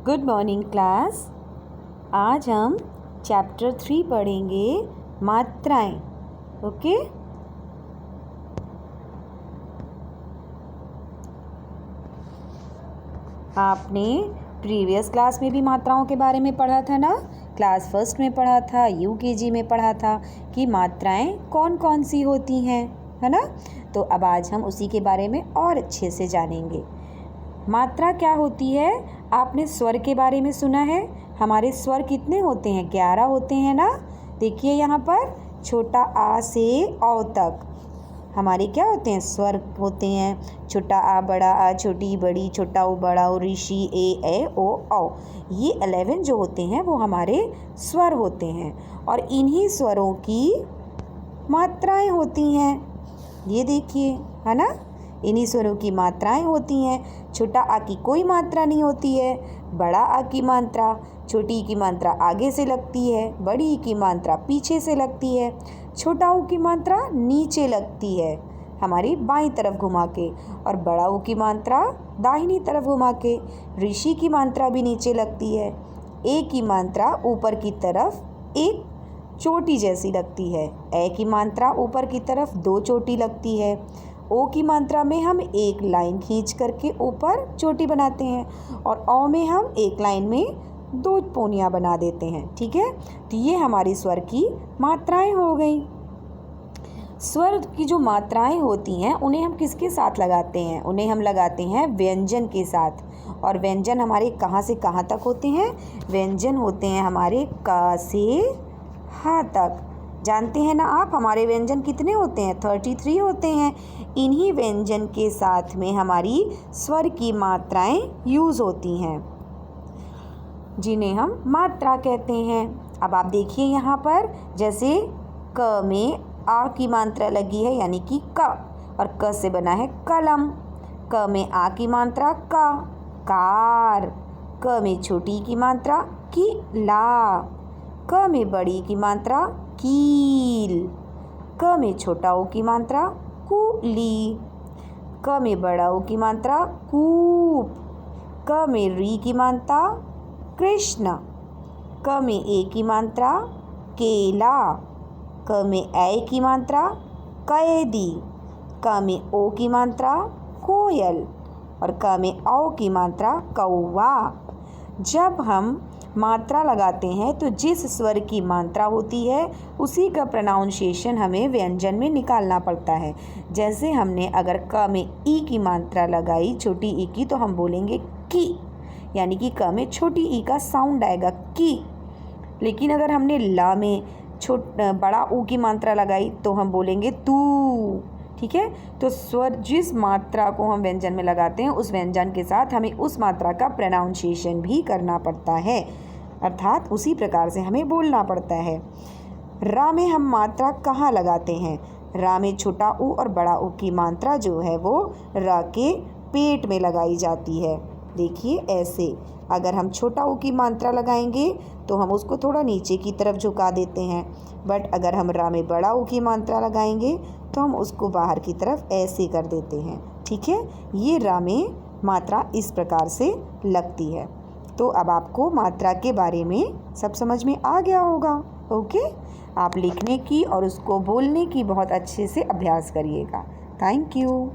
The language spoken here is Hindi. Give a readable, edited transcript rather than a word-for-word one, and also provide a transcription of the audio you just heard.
Good morning class. आज हम चैप्टर 3 पढ़ेंगे मात्राएं। ओके, आपने प्रीवियस क्लास में भी मात्राओं के बारे में पढ़ा था ना। क्लास फर्स्ट में पढ़ा था, यूकेजी में पढ़ा था कि मात्राएं कौन कौन सी होती हैं, है ना। तो अब आज हम उसी के बारे में और अच्छे से जानेंगे। मात्रा क्या होती है? आपने स्वर के बारे में सुना है। हमारे स्वर कितने होते हैं? 11 होते हैं ना। देखिए यहाँ पर छोटा आ से औ तक हमारे क्या होते हैं? स्वर होते हैं। छोटा आ, बड़ा आ, छोटी बड़ी, छोटा ओ, बड़ा ओ, ऋषि, ए ओ औ। ये 11 जो होते हैं वो हमारे स्वर होते हैं और इन्हीं स्वरों की मात्राएं होती हैं। ये देखिए, है ना, इन्हीं स्वरों की मात्राएं होती हैं। छोटा आ की कोई मात्रा नहीं होती है। बड़ा आ की मात्रा, छोटी की मात्रा आगे से लगती है, बड़ी की मात्रा पीछे से लगती है, छोटा ऊ की मात्रा नीचे लगती है हमारी बाईं तरफ घुमा के, और बड़ा ऊ की मात्रा दाहिनी तरफ घुमा के। ऋषि की मात्रा भी नीचे लगती है। ए की मात्रा ऊपर की तरफ एक चोटी जैसी लगती है। ए की मात्रा ऊपर की तरफ 2 चोटी लगती है। ओ की मात्रा में हम एक लाइन खींच करके ऊपर चोटी बनाते हैं और औ में हम एक लाइन में 2 पोनियाँ बना देते हैं। ठीक है, तो ये हमारी स्वर की मात्राएं हो गई। स्वर की जो मात्राएं होती हैं उन्हें हम किसके साथ लगाते हैं? उन्हें हम लगाते हैं व्यंजन के साथ। और व्यंजन हमारे कहाँ से कहाँ तक होते हैं? व्यंजन होते हैं हमारे क से ह तक। जानते हैं ना आप, हमारे व्यंजन कितने होते हैं? 33 होते हैं। इन्हीं व्यंजन के साथ में हमारी स्वर की मात्राएं यूज़ होती हैं, जिन्हें हम मात्रा कहते हैं। अब आप देखिए यहाँ पर, जैसे क में आ की मात्रा लगी है यानी कि क, और क से बना है कलम। क में आ की मात्रा का, कार। क में छोटी की मात्रा की, ला। क में बड़ी की मात्रा कील। क में छोटा ओ की मात्रा कुली। क में बड़ा ओ की मात्रा कूप। क में री की मात्रा कृष्ण। क में ए की मात्रा केला। क में ए की मात्रा कैदी। क में ओ की मात्रा कोयल और क में औ की मात्रा कौवा। जब हम मात्रा लगाते हैं तो जिस स्वर की मात्रा होती है उसी का प्रोनाउंसिएशन हमें व्यंजन में निकालना पड़ता है। जैसे हमने अगर क में ई की मात्रा लगाई, छोटी ई की, तो हम बोलेंगे की, यानी कि क में छोटी ई का साउंड आएगा की। लेकिन अगर हमने ला में बड़ा ऊ की मात्रा लगाई तो हम बोलेंगे तू। ठीक है, तो स्वर जिस मात्रा को हम व्यंजन में लगाते हैं उस व्यंजन के साथ हमें उस मात्रा का प्रोनाउंसिएशन भी करना पड़ता है, अर्थात उसी प्रकार से हमें बोलना पड़ता है। रा में हम मात्रा कहाँ लगाते हैं? रा में छोटा ऊ और बड़ा ऊ की मात्रा जो है वो रा के पेट में लगाई जाती है। देखिए ऐसे, अगर हम छोटा ऊ की मात्रा लगाएंगे तो हम उसको थोड़ा नीचे की तरफ झुका देते हैं, बट अगर हम रा में बड़ा ऊ की मात्रा लगाएंगे तो हम उसको बाहर की तरफ ऐसे कर देते हैं। ठीक है, ये रा में मात्रा इस प्रकार से लगती है। तो अब आपको मात्रा के बारे में सब समझ में आ गया होगा। ओके, आप लिखने की और उसको बोलने की बहुत अच्छे से अभ्यास करिएगा। Thank you.